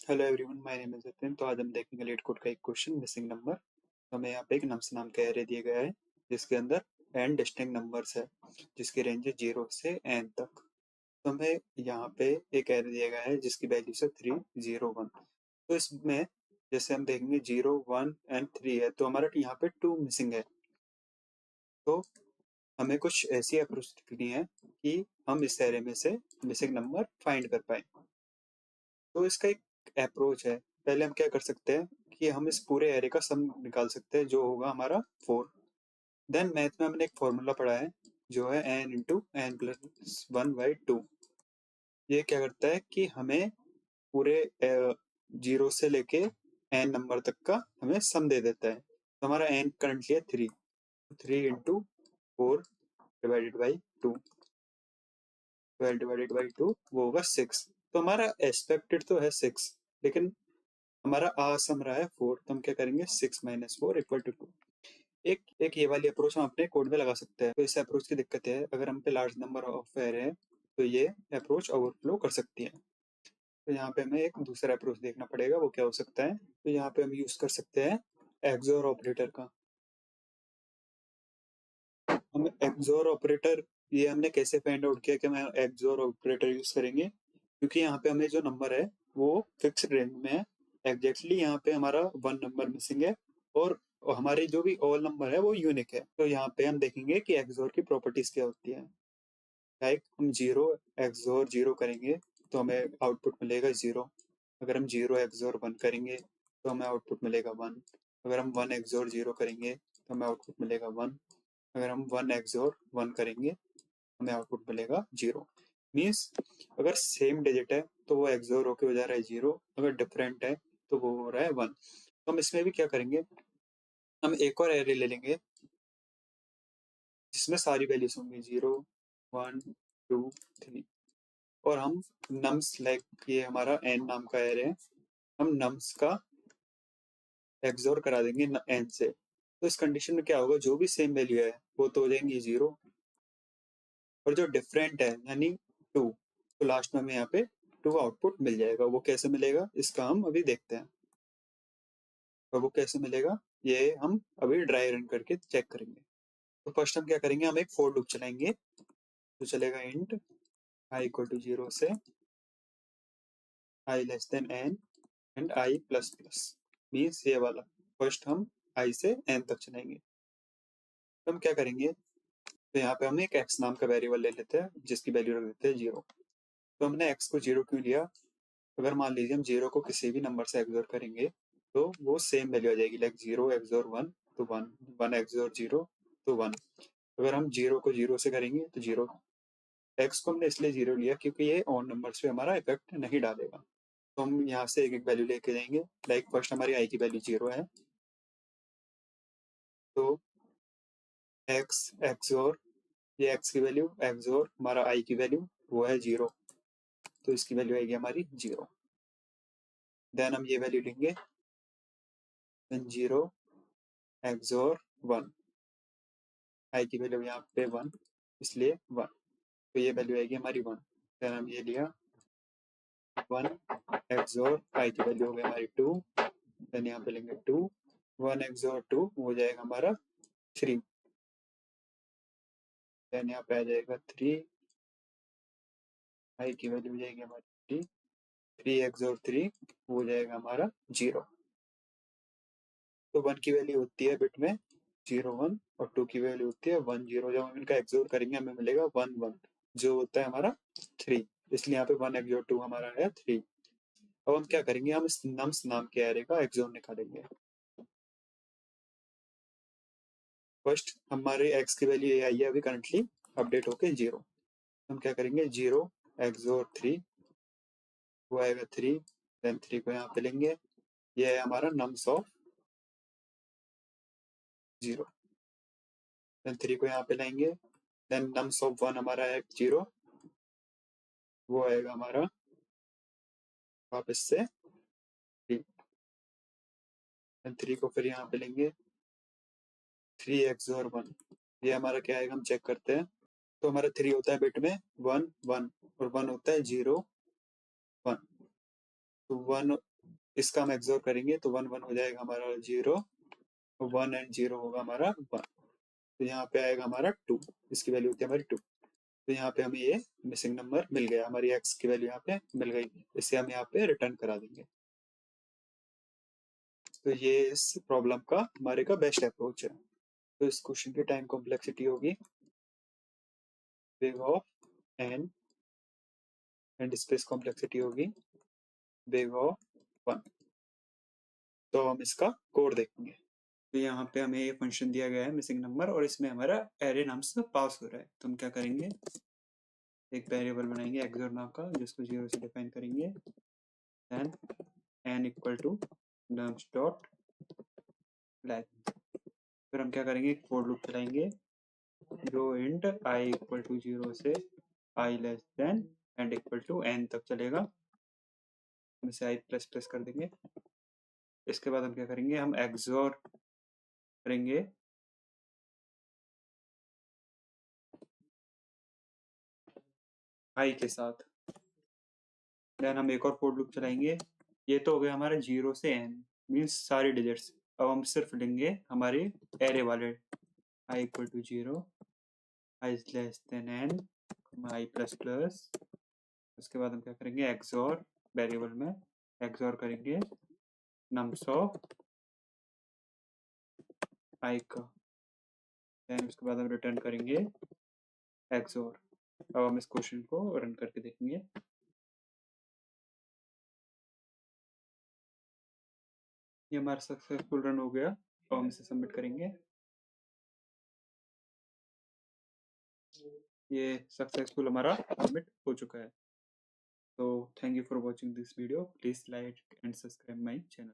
Hello everyone, my name is Nitin. तो आज हम देखेंगे लेट कोड का एक क्वेश्चन मिसिंग नंबर। तो हमें यहाँ पे एक नम्स नाम का एरे दिया गया है जिसके अंदर n डिस्टिंक्ट नंबर्स है जिसकी रेंज है 0 से n तक। तो हमें यहाँ पे एक एरे दिया गया है जिसकी वैल्यू है 3 0 1। तो इसमें जैसे हम देखेंगे 0 1 एंड 3 है, तो हमारा यहाँ पे 2 मिसिंग है। तो हमें कुछ ऐसी अप्रोच लिखनी है कि हम इस एरे में से मिसिंग नंबर फाइंड कर पाए। तो इसका एक अप्रोच है। पहले हम क्या कर सकते हैं कि हम इस पूरे एरे का सम निकाल सकते हैं जो होगा हमारा 4। देन मैथ में हमने एक फॉर्मूला पढ़ा है जो है n इंटू एन प्लस 1/2। ये क्या करता है कि हमें पूरे 0 से लेके n नंबर तक का हमें सम दे देता है। तो हमारा n करंटली है 3। 3 into 4 divided by 2, 12 divided by 2 वो होगा 6। तो हमारा एक्सपेक्टेड तो है 6, लेकिन हमारा सम रहा है 4। तो हम क्या करेंगे 6 माइनस 4 इक्वल टू 2। एक एक ये वाली अप्रोच हम अपने कोड में लगा सकते हैं। तो इस अप्रोच की दिक्कत है, अगर हम पे लार्ज नंबर ऑफ एरे है तो ये अप्रोच ओवरफ्लो कर सकती है। तो यहाँ पे हमें एक दूसरा अप्रोच देखना पड़ेगा, वो क्या हो सकता है। तो यहाँ पे हम यूज कर सकते हैं एक्सोर ऑपरेटर का। हम एक्सोर ऑपरेटर, ये हमने कैसे फाइंड आउट किया कि हम एक्सोर ऑपरेटर यूज करेंगे, क्योंकि यहाँ पे हमें जो नंबर है वो फिक्स्ड रेंज में है। एग्जैक्टली यहाँ पे हमारा 1 नंबर मिसिंग है और हमारे जो भी ऑल नंबर है वो यूनिक है। तो यहाँ पे हम देखेंगे कि एक्सोर की प्रॉपर्टीज क्या होती है। लाइक हम 0 एक्सोर 0 करेंगे तो हमें आउटपुट मिलेगा 0। अगर हम 0 एक्सोर 1 करेंगे तो हमें आउटपुट मिलेगा 1। अगर हम 1 एक्सोर 0 करेंगे तो हमें आउटपुट मिलेगा 1। अगर हम 1 एक्सोर 1 करेंगे हमें आउटपुट मिलेगा 0। मीन्स अगर सेम डिजिट है तो वो एक्सोर होके हो जा रहा है 0, अगर डिफरेंट है तो वो हो रहा है 1। तो हम इसमें भी क्या करेंगे, हम एक और एरे ले लेंगे जिसमें सारी वैल्यूज होंगी 0 1 2 3, और हम नम्स, लाइक ये हमारा n नाम का एरे है, हम नम्स का एक्सोर करा देंगे n से। तो इस कंडीशन में क्या होगा, जो भी सेम वैल्यू है वो तो हो जाएंगी 0, और जो डिफरेंट है यानी 2, तो लास्ट में हमें यहाँ पे 2 आउटपुट मिल जाएगा। वो कैसे मिलेगा इसका हम अभी देखते हैं। और वो कैसे मिलेगा ये हम अभी ड्राई रन करके चेक करेंगे। तो फर्स्ट हम क्या करेंगे, हम एक फोर लूप चलाएंगे। तो चलेगा इंट i इक्वल टू 0 से i less than n and i plus plus, means ये वाला। फर्स्ट हम i से n तक चलाएंगे। तो हम क्या करेंगे, तो यहाँ पे हम एक x नाम का वेरिएबल ले लेते हैं जिसकी वैल्यू रख देते हैं 0। तो हमने x को 0 क्यों लिया, अगर मान लीजिए हम 0 को किसी भी नंबर से एक्सोर करेंगे तो वो सेम वैल्यू आ जाएगी। लाइक 0 एक्सोर 1 तो 1, 1 एक्सोर 0 तो 1। अगर हम 0 को 0 से करेंगे तो 0। x को हमने इसलिए 0 लिया क्योंकि ये ऑन नंबर्स पे हमारा इफेक्ट नहीं डालेगा। तो हम यहाँ से एक एक वैल्यू लेके जाएंगे। लाइक फर्स्ट हमारी i की वैल्यू 0 है, तो x एक्सोर, ये x की वैल्यू एक्सोर हमारा i की वैल्यू वो है 0, तो इसकी वैल्यू आएगी हमारी 0। देन हम ये वैल्यू लेंगे, देन 0 एक्सोर 1, i की वैल्यू यहाँ पे 1 इसलिए 1, तो ये वैल्यू आएगी हमारी 1। देन हम ये लिया 1 एक्सोर i की वैल्यू हो गई हमारी 2। देन यहाँ पे लेंगे 2, 1 एक्सोर 2 हो जाएगा हमारा 3। देन यहाँ पे आ जाएगा 3, i की वैल्यू हो जाएगी हमारी 3, 3 एक्सोर 3 हो जाएगा हमारा 0। तो 1 की वैल्यू होती है बिट में 0 1 और 2 की वैल्यू होती है 1 0। जब हम इनका एक्सोर करेंगे हमें मिलेगा 1 1 जो होता है हमारा 3, इसलिए यहाँ पे 1 एक्सोर 2 हमारा है 3। अब हम क्या करेंगे, हम इस नम्स नाम के एरे का एक्सोर निकालेंगे। फर्स्ट हमारे x की वैल्यू ये आई है अभी करंटली अपडेट होके 0। हम क्या करेंगे 0 एक्सोर 3 वो आएगा 3। देन 3 को यहाँ पे लेंगे, ये है हमारा नम्स ऑफ 0। देन 3 को यहाँ पे लाएंगे, देन नम्स ऑफ 1 हमारा है 0, वो आएगा हमारा वापस से 3। देन 3 को फिर यहाँ पे लेंगे, 3 एक्सोर 1, ये हमारा क्या आएगा हम चेक करते हैं। तो हमारा 3 होता है बिट में 1 1 और 1 होता है 0 1। तो 1 इसका हम एक्सोर करेंगे तो 1 1 हो जाएगा हमारा 0, 1 एंड 0 होगा हमारा 1। तो यहाँ पे आएगा हमारा 2, इसकी वैल्यू होती है हमारी 2। तो यहाँ पे हमें ये मिसिंग नंबर मिल गया, हमारी x की वैल्यू यहाँ पे मिल गई, इसे हम यहाँ पे रिटर्न करा देंगे। तो ये इस प्रॉब्लम का हमारे का बेस्ट अप्रोच है। तो इस क्वेश्चन की टाइम कॉम्प्लेक्सिटी होगी वेग of n and space complexity होगी वेग ऑफ 1। तो हम इसका कोड देखेंगे। तो यहाँ पे हमें ये फंक्शन दिया गया है मिसिंग नंबर, और इसमें हमारा एरे नाम से पास हो रहा है। तो हम क्या करेंगे, एक वेरिएबल बनाएंगे एक्सोर नाम का, जिसको 0 से डिफाइन करेंगे। Then n equal to nums dot length. फिर हम क्या करेंगे, एक फॉर लूप चलाएंगे जो इंट i इक्वल टू 0 से i less than and equal to n तक चलेगा। हम इसे i प्लस प्लस कर देंगे। इसके बाद हम क्या करेंगे, हम एक्सोर करेंगे i के साथ। देन हम एक और फॉर लूप चलाएंगे। ये तो हो गया हमारा 0 से n मीन्स सारी डिजिट्स। अब हम सिर्फ लेंगे हमारे एरे वाले i equal to 0, i less than n, i plus plus. उसके बाद हम क्या करेंगे, एक्सोर वेरिएबल में एक्सोर करेंगे नम्स ऑफ i का। देन उसके बाद हम रिटर्न करेंगे एक्सोर। अब हम इस क्वेश्चन को रन करके देखेंगे। ये हमारा सक्सेसफुल रन हो गया। अब हम इसे सबमिट करेंगे। ये सक्सेसफुल हमारा सबमिट हो चुका है। So thank you for watching this video. Please like and subscribe my channel.